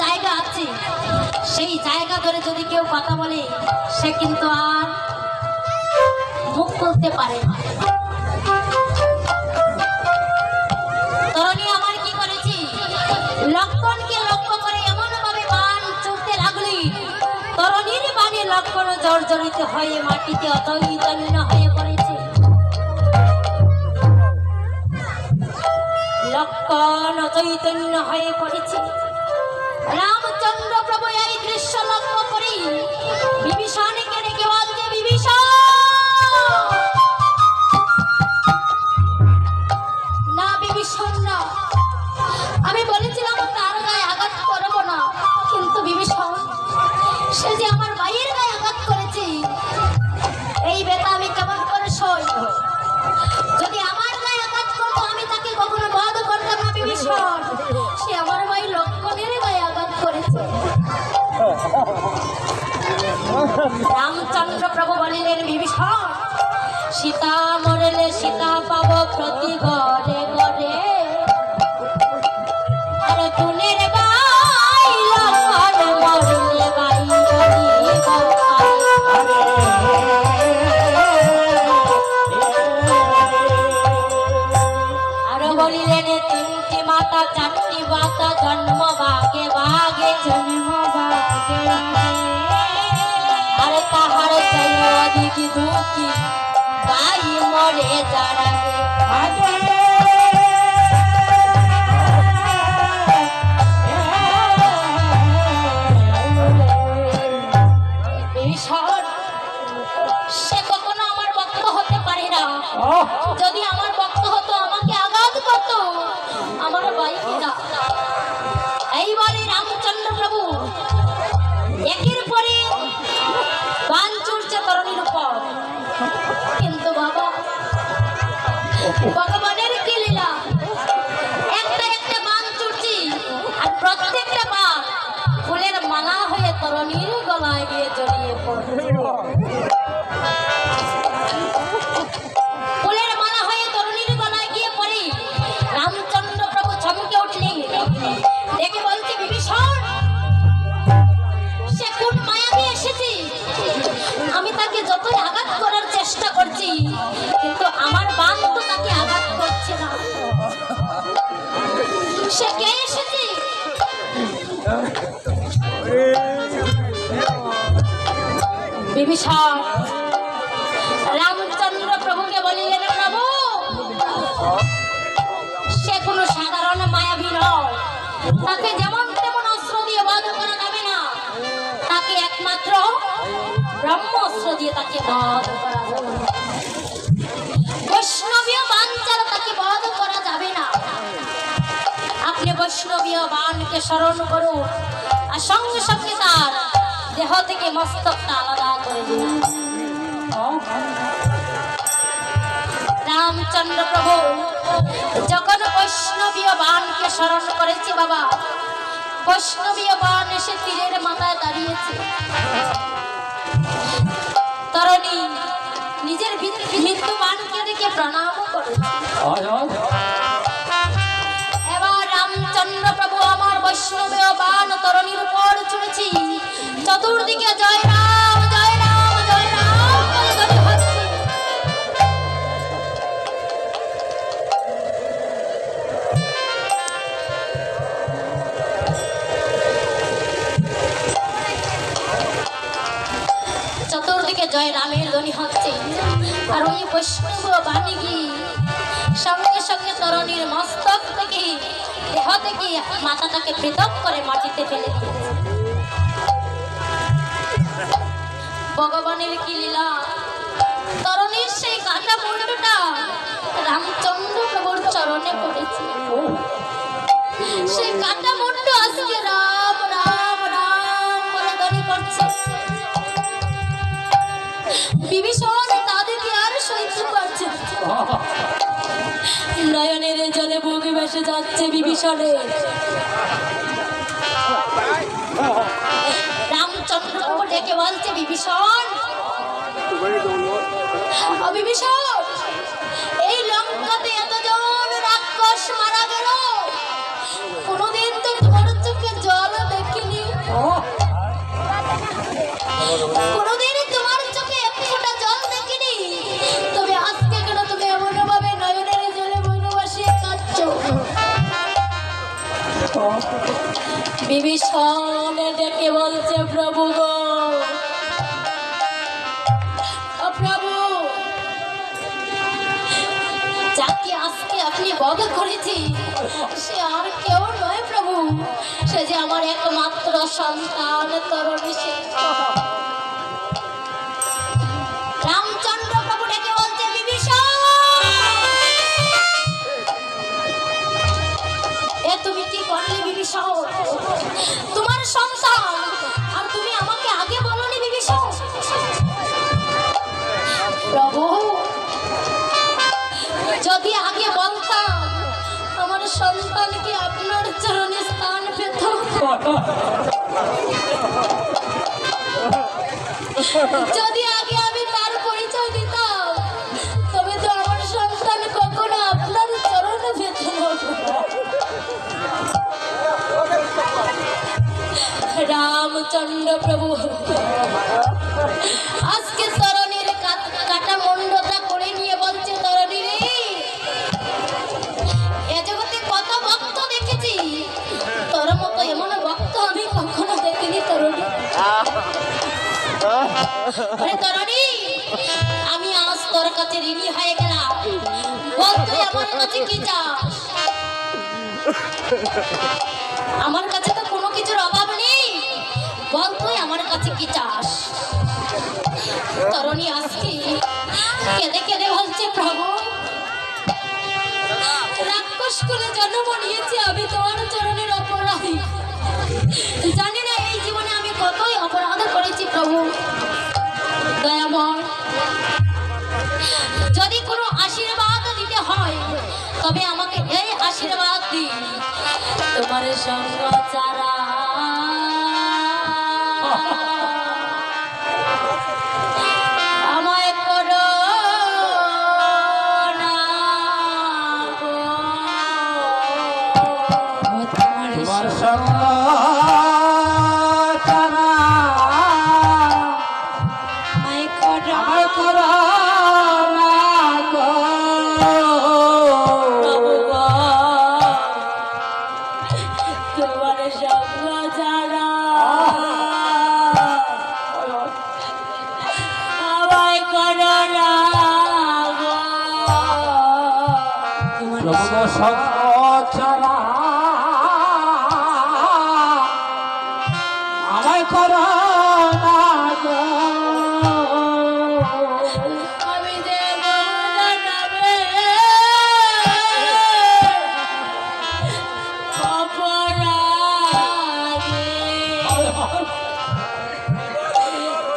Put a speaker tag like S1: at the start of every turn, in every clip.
S1: জায়গা আছে, সেই জায়গা ধরে যদি কেউ কথা বলে সে কিন্তু আর মুখ খুলতে পারে না। তরণী আমার কি করেছি, লক্ষণকে লক্ষ্য করে এমন ভাবে বান ছুটতে লাগলি, তরণীর বাণে লক্ষণ জর্জরিত হয়ে মাটিতে অচৈতন্য হয়ে পড়েছে। লক্ষণ অচৈতন্য হয়ে পড়েছে। রামচন্দ্র প্রভু এই দৃশ্য লক্ষ্য করি বিভীষণকে ডেকে বলছে, বিভীষণ না, বিভীষণ না, আমি বলেছিলাম তার গায়ে আঘাত করবো না, কিন্তু বিভীষণ সে যে আমার ভাইয়ের গায়ে আঘাত করেছে, এই ব্যথা আমি কেমন করে সই? যদি আমার গায়ে আঘাত করতো আমি তাকে কখনো বধ করতাম না বিভীষণ, সে আমার ভাই লক্ষণের গায়ে আঘাত করেছে। রামচন্দ্র প্রভু বলিলেন, বিভীষণ সীতা মরলে সীতা পাব প্রতি ঘরে ঘরে, আর তুনের ভাই লক্ষণ মরলে ভাই আরো বলিলেন, তিনটি মাতা চারটি বাতা জন্ম ভাগে ভাগে, জন্ম ভাগে আর তাহার চাই অধিক দুঃখী ভাই মরে যারা সে কখনো আমার ভক্ত হতে পারে না। যদি আমার ভক্ত হতো আমাকে আঘাত করত আমার ভাইকে না। এইবারে রামচন্দ্র প্রভু একের পরে বান ছুটছে তরণীর উপর, কিন্তু বাবা ভগবানের কি লীলা, একটা একটা বান ছুটছি আর প্রত্যেকটা বান ফুলের মালা হয়ে তরণীর গলায় গিয়ে জড়িয়ে পড়ছে। ফুলের মালা হয়ে তরণীর গলায় গিয়ে পড়ে রামচন্দ্র প্রভু চমকে উঠলেন, দেখে বলছে, বিভীষণ সে কোন মায়াবী এসেছে, আমি তাকে যতই আঘাত করার চেষ্টা করছি কিন্তু আমার বান তো তাকে আঘাত করছে না। সে কে এসেছে? বিভীষণ রামচন্দ্র প্রভুকে বলিলেন, প্রভু সে কোনো সাধারণ মায়াবী নয়, তাকে যেমন তেমন অস্ত্র দিয়ে বধ করা যাবে না, তাকে একমাত্র ব্রহ্মাস্ত্র দিয়ে তাকে বধ করা যাবে। বৈষ্ণবীয় বাণ ছাড়া তাকে বধ করা যাবে না। আপনি বৈষ্ণবীয় বাণকে স্মরণ করুন আর সঙ্গে সঙ্গে তার দেহ থেকে মস্তকটা আলাদা করে দিন। রামচন্দ্র প্রভু যখন বৈষ্ণবীয় বাণকে স্মরণ করেছে, বাবা বৈষ্ণবীয় বাণ এসে তীরের মাথায় দাঁড়িয়েছে। তরণী নিজের মৃত্যু বাণকে দেখে প্রণাম করেছে। এবার রামচন্দ্র প্রভু আমার বৈষ্ণবীয় বাণ তরণীর উপর ছুঁড়েছি, চতুর্দিকে জয় রাম জয় রাম জয় রাম বলে ধ্বনি হচ্ছে। চতুর্দিকে জয় রামের ধ্বনি হচ্ছে, আর ওই বৈষ্ণব বাণী গিয়ে সঙ্গে সঙ্গে তরণীর মস্তক থেকে দেহ থেকে মাথাটাকে পৃথক করে মাটিতে ফেলে দিয়েছে। ভগবানের কি লীলা, তরণীর সেই কাটা মুন্ডটা রামচন্দ্র প্রভুর চরণে পড়েছে। সেই কাটা মুন্ড আজকে রাম রাম রাম বলে ধ্বনি করছে। বিভীষণ তাদেরকে আর সহ্য করছে, নয়নের জলে বুকে ভেসে যাচ্ছে বিভীষণের। রামচন্দ্র প্রভু ডেকে বলছে, বিভীষণ বিভীষণ এই লঙ্কাতে এতজন রাক্ষস মারা গেল, কোনোদিন তো তোমার চোখে জল দেখতে বিভীষণ ডেকে বলছে, প্রভু গো, ও প্রভু, যাকে আজকে আপনি বধ করেছি সে আর কেউ নয় প্রভু, সে যে আমার একমাত্র সন্তান তরুণী সিংহ। রামচন্দ্র প্রভু ডেকে বলছে, বিভীষণ, এ তুমি কি করলে বিভীষণ? তোমার সন্তান আর তুমি আমাকে আগে বলনি বিভীষণ? প্রভু, যদি আগে বলতাম আমার সন্তানকে আপনার চরণে স্থান পেত। যদি আগে আমি তার পরিচয় দিতাম তবে তো আমার সন্তান কখনো আপনার চরণে পেত না। রামচন্দ্র প্রভু আজকে তরণীর কাটা মন্ডটা করে নিয়ে বলছে, তরণী রে, এ জগতে কত ভক্ত দেখেছি, তোর মতো এমন ভক্ত আমি কখনো দেখিনি তরণী। তরণী, আমি আজ তোর কাছে ঋণী হয়ে গেলাম, বল তুই আমার কাছে কি চাস? আমার কাছে তো কোনো কিছুর অভাব নেই, বল তুই আমার কাছে কি চাস? তরণী আজকে কেঁদে কেঁদে বলছে, প্রভু, রাক্ষস করে জন্ম নিয়েছি আমি, তোমার চরণের অপরাধী। জানি না এই জীবনে আমি কতই অপরাধ করেছি প্রভু। দয়াময়, যদি কোনো আশীর্বাদ দিতে হয় তবে আমাকে এই আশীর্বাদ দিন, তোমার সঙ্গ ছাড়া আমায় করো না গো,
S2: তোমার সঙ্গ ছাড়া
S1: আমায় করো
S2: না গো।
S1: প্রভু গো, তোমার সঙ্গ ছাড়া আমায় করো না গো।
S2: তোমার সঙ্গ ছাড়া আমায় করো না গো।
S1: আমি যে জানাবে অপরাধী,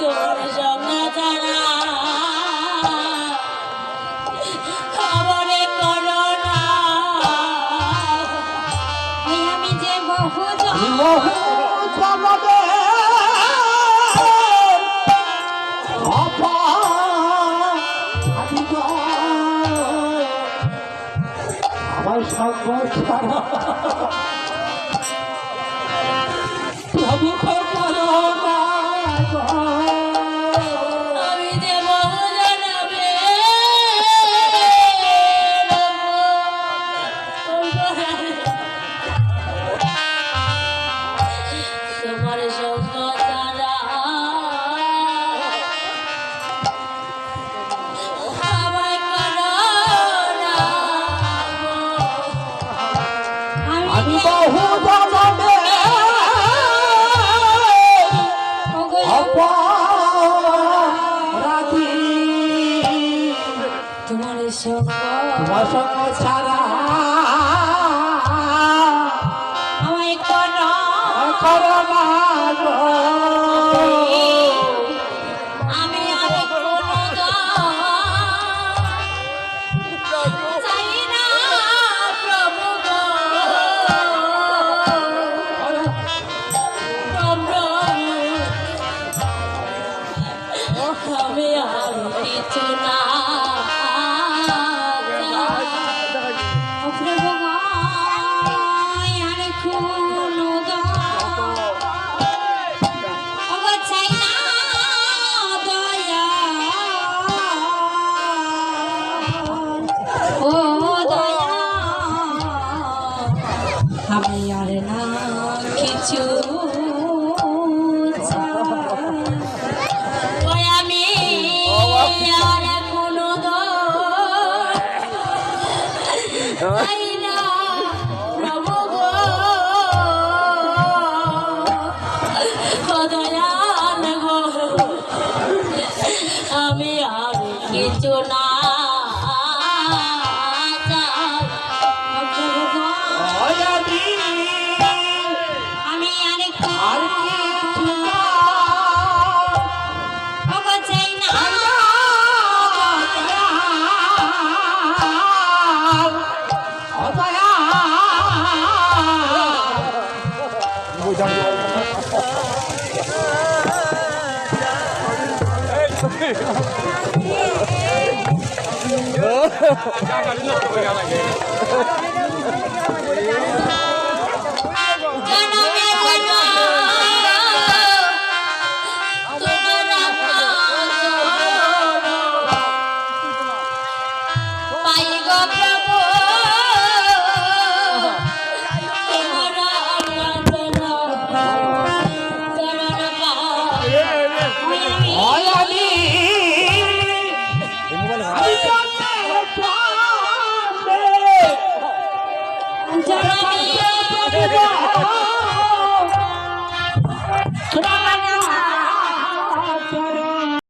S1: তোর সঙ্গে ছাড়া আমারে করো না। আমি যে বহু
S2: আমি বহু জন্মে অপরাধী গো। আমার সঙ্গ ছাড়া প্রভু করো না গো।
S1: আমি যে বহু জানাবে তোমার সঙ্গ ছাড়া আমায় করো না গো।
S2: আমি বহু জন্মে অপরাধী
S1: তোমার সঙ্গ
S2: তোমার সঙ্গ ছাড়া
S1: আমায় করো
S2: করো না গো।
S1: আমি আর কোনো চাই না প্রভু গো। আমি আর কিছু না প্রভু গো, আর কোনো চাই না দয়া, ও দয়া, আমি আর না ওই আমি আর কোনো দোষ না প্রভু গো ও দয়াল গো আমি আর কিছু না আমি
S2: আর কিছু না
S1: চাই না
S2: আমি